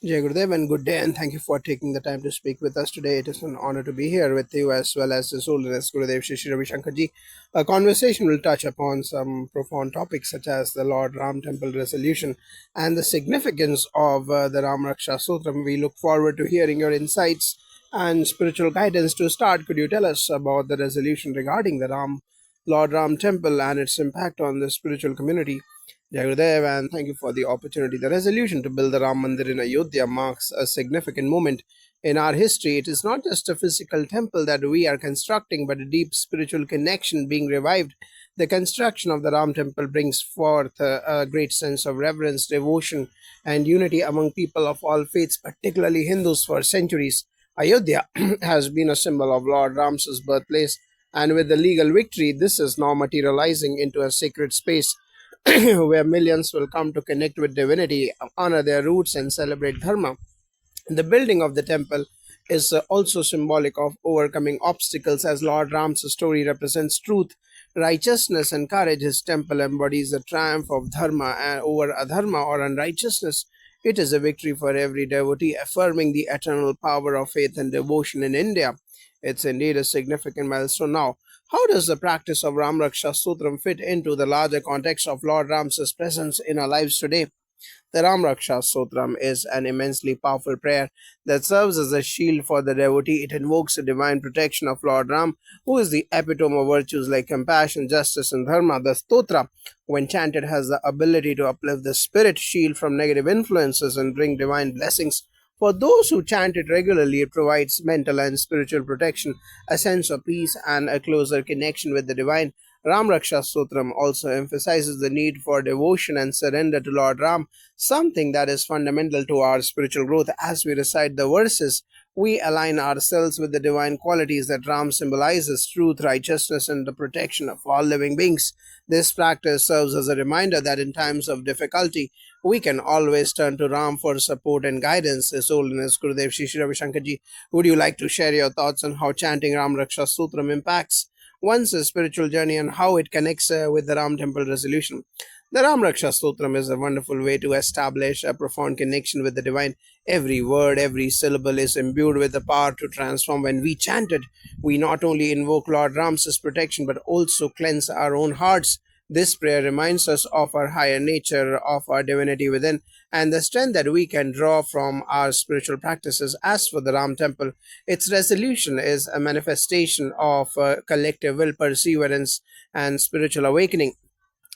Jai Gurudev and good day, and thank you for taking the time to speak with us today. It is an honor to be here with you as well as His Holiness Gurudev Shri Ravi Shankar Ji. A conversation will touch upon some profound topics such as the Lord Ram Temple resolution and the significance of the Ram Raksha Stotram. We look forward to hearing your insights and spiritual guidance. To start, could you tell us about the resolution regarding the Lord Ram Temple and its impact on the spiritual community? Jai Gurudev, and thank you for the opportunity. The resolution to build the Ram Mandir in Ayodhya marks a significant moment in our history. It is not just a physical temple that we are constructing, but a deep spiritual connection being revived. The construction of the Ram temple brings forth a great sense of reverence, devotion, and unity among people of all faiths, particularly Hindus. For centuries, Ayodhya has been a symbol of Lord Ram's birthplace, and with the legal victory, this is now materializing into a sacred space where millions will come to connect with divinity, honor their roots, and celebrate dharma. The building of the temple is also symbolic of overcoming obstacles, as Lord Ram's story represents truth, righteousness, and courage. His temple embodies the triumph of dharma and over adharma or unrighteousness. It is a victory for every devotee, affirming the eternal power of faith and devotion in India. It's indeed a significant milestone now. How does the practice of Ram Raksha Sutram fit into the larger context of Lord Ram's presence in our lives today? The Ram Raksha Stotram is an immensely powerful prayer that serves as a shield for the devotee. It invokes the divine protection of Lord Ram, who is the epitome of virtues like compassion, justice, and dharma. The stotra, when chanted, has the ability to uplift the spirit, shield from negative influences, and bring divine blessings. For those who chant it regularly, it provides mental and spiritual protection, a sense of peace, and a closer connection with the divine. Ram Raksha Sutram also emphasizes the need for devotion and surrender to Lord Ram, something that is fundamental to our spiritual growth. As we recite the verses, we align ourselves with the divine qualities that Ram symbolizes: truth, righteousness, and the protection of all living beings. This practice serves as a reminder that in times of difficulty, we can always turn to Ram for support and guidance. His Holiness Gurudev Shri Ravi Shankar Ji, would you like to share your thoughts on how chanting Ram Raksha Sutram impacts one's spiritual journey and how it connects with the Ram temple resolution? The Ram Raksha Stotram is a wonderful way to establish a profound connection with the divine. Every word, every syllable is imbued with the power to transform. When we chant it, we not only invoke Lord Ram's protection but also cleanse our own hearts. This prayer reminds us of our higher nature, of our divinity within, and the strength that we can draw from our spiritual practices. As for the Ram temple, its resolution is a manifestation of collective will, perseverance, and spiritual awakening.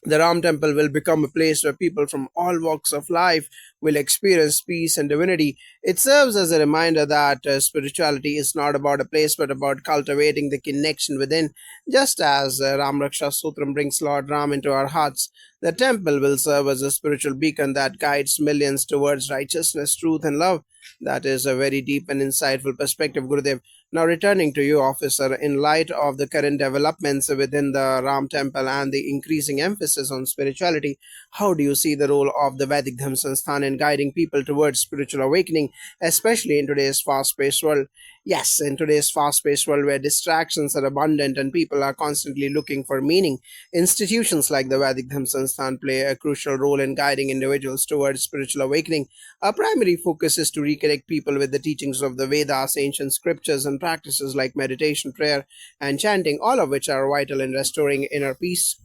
The Ram temple will become a place where people from all walks of life will experience peace and divinity. It serves as a reminder that spirituality is not about a place but about cultivating the connection within. Just as Ram Raksha Sutram brings Lord Ram into our hearts, the temple will serve as a spiritual beacon that guides millions towards righteousness, truth, and love. That is a very deep and insightful perspective, Gurudev. Now, returning to you, officer, in light of the current developments within the Ram temple and the increasing emphasis on spirituality, how do you see the role of the Vedic Dhamma Sansthan in guiding people towards spiritual awakening, especially in today's fast paced world? Yes, in today's fast paced world where distractions are abundant and people are constantly looking for meaning, institutions like the Vedic Dhamma Sansthan play a crucial role in guiding individuals towards spiritual awakening. Our primary focus is to reconnect people with the teachings of the Vedas, ancient scriptures, and practices like meditation, prayer, and chanting, all of which are vital in restoring inner peace.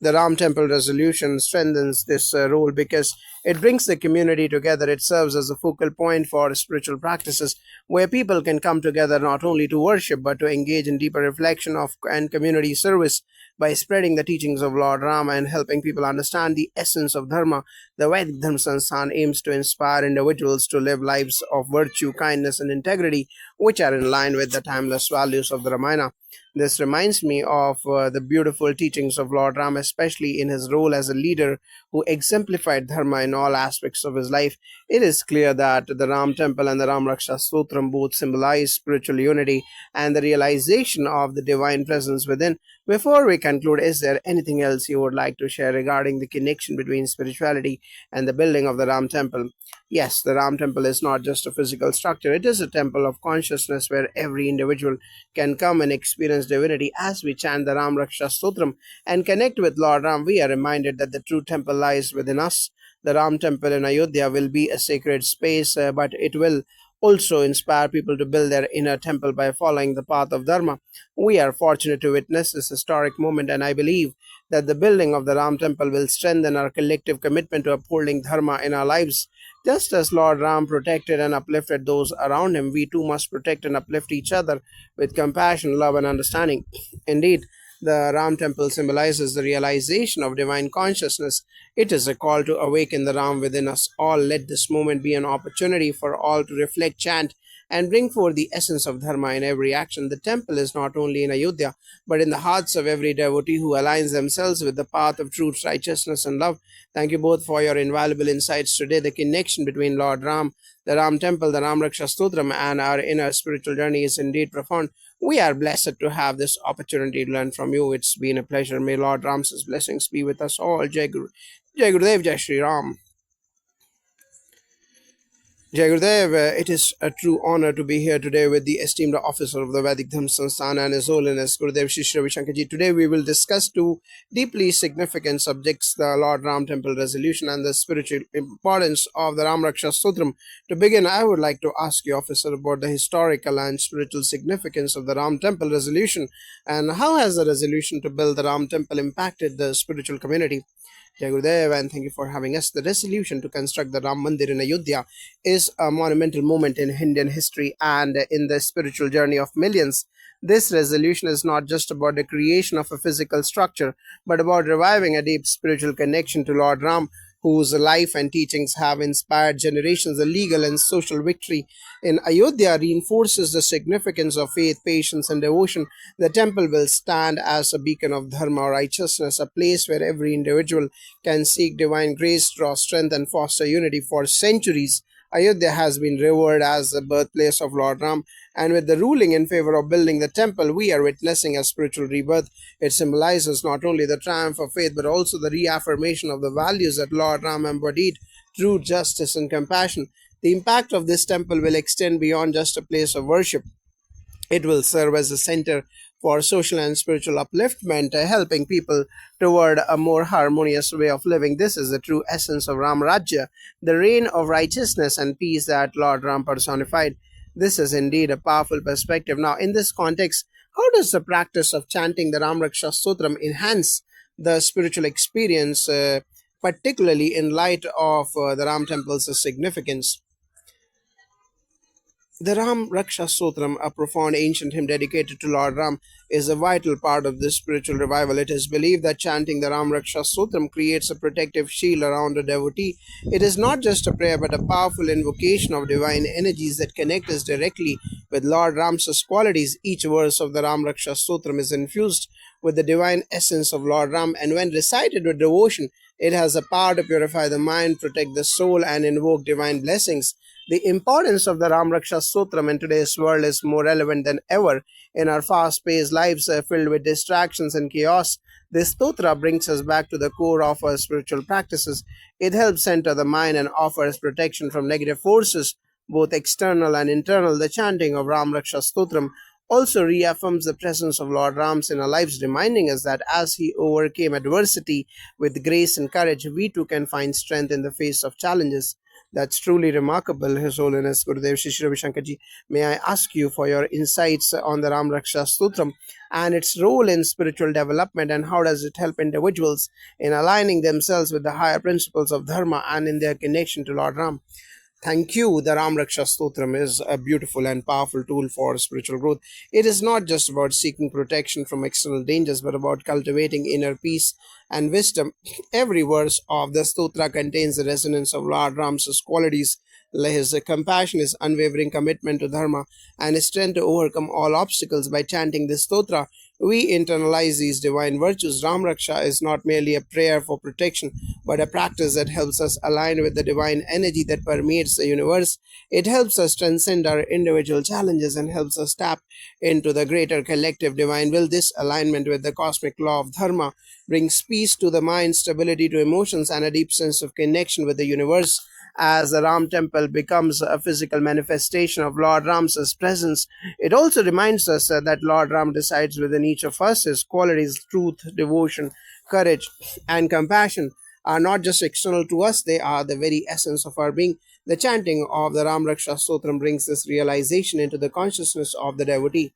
The Ram Temple resolution strengthens this role because it brings the community together. It serves as a focal point for spiritual practices where people can come together not only to worship but to engage in deeper reflection of and community service. By spreading the teachings of Lord Rama and helping people understand the essence of Dharma, the Vedic Dharma Sansthan aims to inspire individuals to live lives of virtue, kindness, and integrity, which are in line with the timeless values of the Ramayana. This reminds me of the beautiful teachings of Lord Ram, especially in his role as a leader who exemplified Dharma in all aspects of his life. It is clear that the Ram Temple and the Ram Raksha Stotram both symbolize spiritual unity and the realization of the divine presence within. Before we conclude, is there anything else you would like to share regarding the connection between spirituality and the building of the Ram Temple? Yes, the Ram Temple is not just a physical structure, it is a temple of consciousness where every individual can come and experience divinity. As we chant the Ram Raksha Stotram and connect with Lord Ram, we are reminded that the true temple lies within us. The Ram Temple in Ayodhya will be a sacred space, but it will also inspire people to build their inner temple by following the path of Dharma. We are fortunate to witness this historic moment, and I believe that the building of the Ram Temple will strengthen our collective commitment to upholding Dharma in our lives. Just as Lord Ram protected and uplifted those around him, we too must protect and uplift each other with compassion, love, and understanding. Indeed, the Ram Temple symbolizes the realization of divine consciousness. It is a call to awaken the Ram within us all. Let this moment be an opportunity for all to reflect, chant, and bring forth the essence of Dharma in every action. The temple is not only in Ayodhya, but in the hearts of every devotee who aligns themselves with the path of truth, righteousness, and love. Thank you both for your invaluable insights today. The connection between Lord Ram, the Ram Temple, the Ram Raksha Stotram, and our inner spiritual journey is indeed profound. We are blessed to have this opportunity to learn from you. It's been a pleasure. May Lord Ram's blessings be with us all. Jai Gurudev, Jai Shri Ram. Jai Gurudev, it is a true honor to be here today with the esteemed officer of the Vedic Dhamma Sansthan and His Holiness Gurudev Shri Ravi Shankar Ji. Today we will discuss two deeply significant subjects, the Lord Ram Temple resolution and the spiritual importance of the Ram Raksha Stotram. To begin, I would like to ask you, officer, about the historical and spiritual significance of the Ram Temple resolution, and how has the resolution to build the Ram Temple impacted the spiritual community? Jai Gurudev, and thank you for having us. The resolution to construct the Ram Mandir in Ayodhya is a monumental moment in Indian history and in the spiritual journey of millions. This resolution is not just about the creation of a physical structure, but about reviving a deep spiritual connection to Lord Ram, whose life and teachings have inspired generations. The legal and social victory in Ayodhya reinforces the significance of faith, patience, and devotion. The temple will stand as a beacon of dharma or righteousness, a place where every individual can seek divine grace, draw strength, and foster unity. For centuries, Ayodhya has been revered as the birthplace of Lord Ram, and with the ruling in favor of building the temple, we are witnessing a spiritual rebirth. It symbolizes not only the triumph of faith, but also the reaffirmation of the values that Lord Ram embodied: truth, justice, and compassion. The impact of this temple will extend beyond just a place of worship. It will serve as a center for social and spiritual upliftment, helping people toward a more harmonious way of living. This is the true essence of Ram Rajya, the reign of righteousness and peace that Lord Ram personified. This is indeed a powerful perspective. Now, in this context, how does the practice of chanting the Ram Raksha Stotram enhance the spiritual experience, particularly in light of the Ram temple's significance? The Ram Raksha Stotram, a profound ancient hymn dedicated to Lord Ram, is a vital part of this spiritual revival. It is believed that chanting the Ram Raksha Stotram creates a protective shield around a devotee. It is not just a prayer, but a powerful invocation of divine energies that connect us directly with Lord Ram's qualities. Each verse of the Ram Raksha Stotram is infused with the divine essence of Lord Ram, and when recited with devotion, it has the power to purify the mind, protect the soul, and invoke divine blessings. The importance of the Ram Raksha Stotram in today's world is more relevant than ever. In our fast-paced lives filled with distractions and chaos, this stotra brings us back to the core of our spiritual practices. It helps center the mind and offers protection from negative forces, both external and internal. The chanting of Ram Raksha Stotram also reaffirms the presence of Lord Ram's in our lives, reminding us that as he overcame adversity with grace and courage, we too can find strength in the face of challenges. That's truly remarkable, His Holiness Gurudev Shri Ravi Shankar Ji. May I ask you for your insights on the Ram Raksha Stotram and its role in spiritual development, and how does it help individuals in aligning themselves with the higher principles of Dharma and in their connection to Lord Ram? Thank you. The Ram Raksha Stotram is a beautiful and powerful tool for spiritual growth. It is not just about seeking protection from external dangers, but about cultivating inner peace and wisdom. Every verse of the Stotra contains the resonance of Lord Ram's qualities: his compassion, his unwavering commitment to Dharma, and his strength to overcome all obstacles. By chanting this Stotra, we internalize these divine virtues. Ram Raksha is not merely a prayer for protection, but a practice that helps us align with the divine energy that permeates the universe. It helps us transcend our individual challenges and helps us tap into the greater collective divine will. This alignment with the cosmic law of dharma brings peace to the mind, stability to emotions, and a deep sense of connection with the universe. As the Ram temple becomes a physical manifestation of Lord Ram's presence, it also reminds us that Lord Ram resides within each of us. His qualities, truth, devotion, courage, and compassion, are not just external to us, they are the very essence of our being. The chanting of the Ram Raksha Stotram brings this realization into the consciousness of the devotee.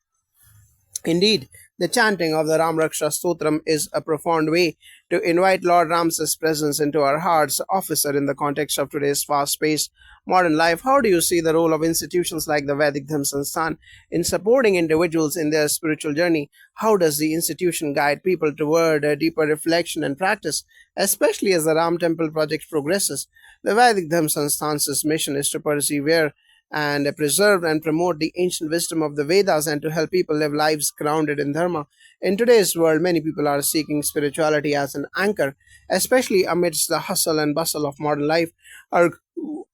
Indeed, the chanting of the Ram Raksha Stotram is a profound way to invite Lord Ram's presence into our hearts. Officer, in the context of today's fast-paced modern life, how do you see the role of institutions like the Vedic Dhamma Sansthan in supporting individuals in their spiritual journey? How does the institution guide people toward a deeper reflection and practice, especially as the Ram Temple project progresses? The Vedic Dhamma Sansthan's mission is to persevere and preserve and promote the ancient wisdom of the Vedas and to help people live lives grounded in Dharma. In today's world, many people are seeking spirituality as an anchor, especially amidst the hustle and bustle of modern life. Our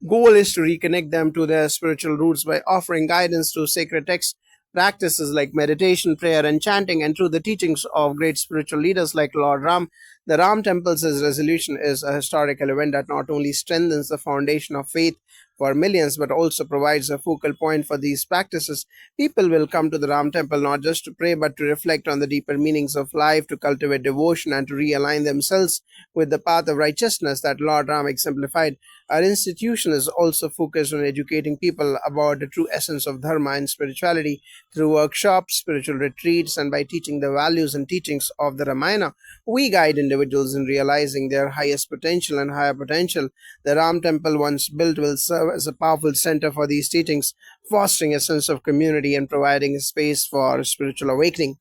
goal is to reconnect them to their spiritual roots by offering guidance through sacred texts, practices like meditation, prayer, and chanting, and through the teachings of great spiritual leaders like Lord Ram. The Ram Temple's resolution is a historical event that not only strengthens the foundation of faith for millions but also provides a focal point for these practices. People will come to the Ram Temple not just to pray but to reflect on the deeper meanings of life, to cultivate devotion, and to realign themselves with the path of righteousness that Lord Ram exemplified. Our institution is also focused on educating people about the true essence of Dharma and spirituality through workshops, spiritual retreats, and by teaching the values and teachings of the Ramayana. We guide individuals in realizing their highest potential and higher potential. The Ram Temple, once built, will serve as a powerful center for these teachings, fostering a sense of community and providing a space for spiritual awakening.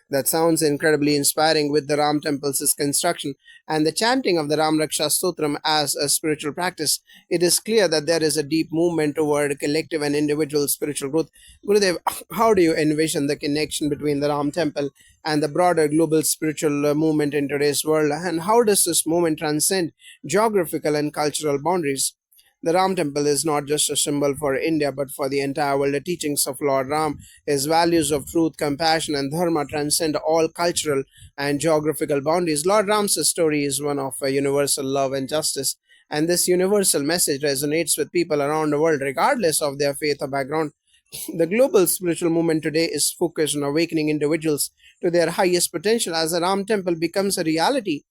That sounds incredibly inspiring. With the Ram temple's construction and the chanting of the Ram Raksha Stotram as a spiritual practice, it is clear that there is a deep movement toward collective and individual spiritual growth. Gurudev, how do you envision the connection between the Ram temple and the broader global spiritual movement in today's world? And how does this movement transcend geographical and cultural boundaries? The Ram Temple is not just a symbol for India but for the entire world. The teachings of Lord Ram, his values of truth, compassion, and dharma transcend all cultural and geographical boundaries. Lord Ram's story is one of universal love and justice, and this universal message resonates with people around the world, regardless of their faith or background. The global spiritual movement today is focused on awakening individuals to their highest potential. As the Ram Temple becomes a reality,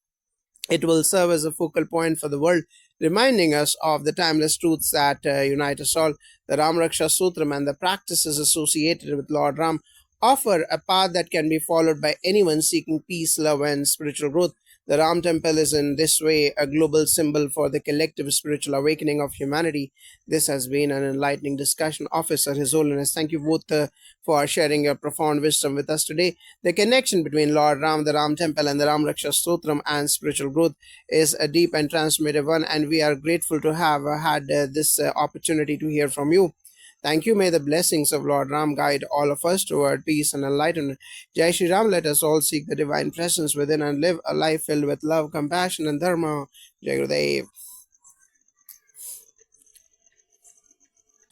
it will serve as a focal point for the world, reminding us of the timeless truths that unite us all. The Ram Raksha Sutram and the practices associated with Lord Ram offer a path that can be followed by anyone seeking peace, love, and spiritual growth. The Ram Temple is in this way a global symbol for the collective spiritual awakening of humanity. This has been an enlightening discussion. Officer, His Holiness, thank you both for sharing your profound wisdom with us today. The connection between Lord Ram, the Ram Temple, and the Ram Raksha Stotram and spiritual growth is a deep and transformative one, and we are grateful to have had this opportunity to hear from you. Thank you. May the blessings of Lord Ram guide all of us toward peace and enlightenment. Jai Shri Ram, let us all seek the divine presence within and live a life filled with love, compassion, and dharma. Jai Gurudev.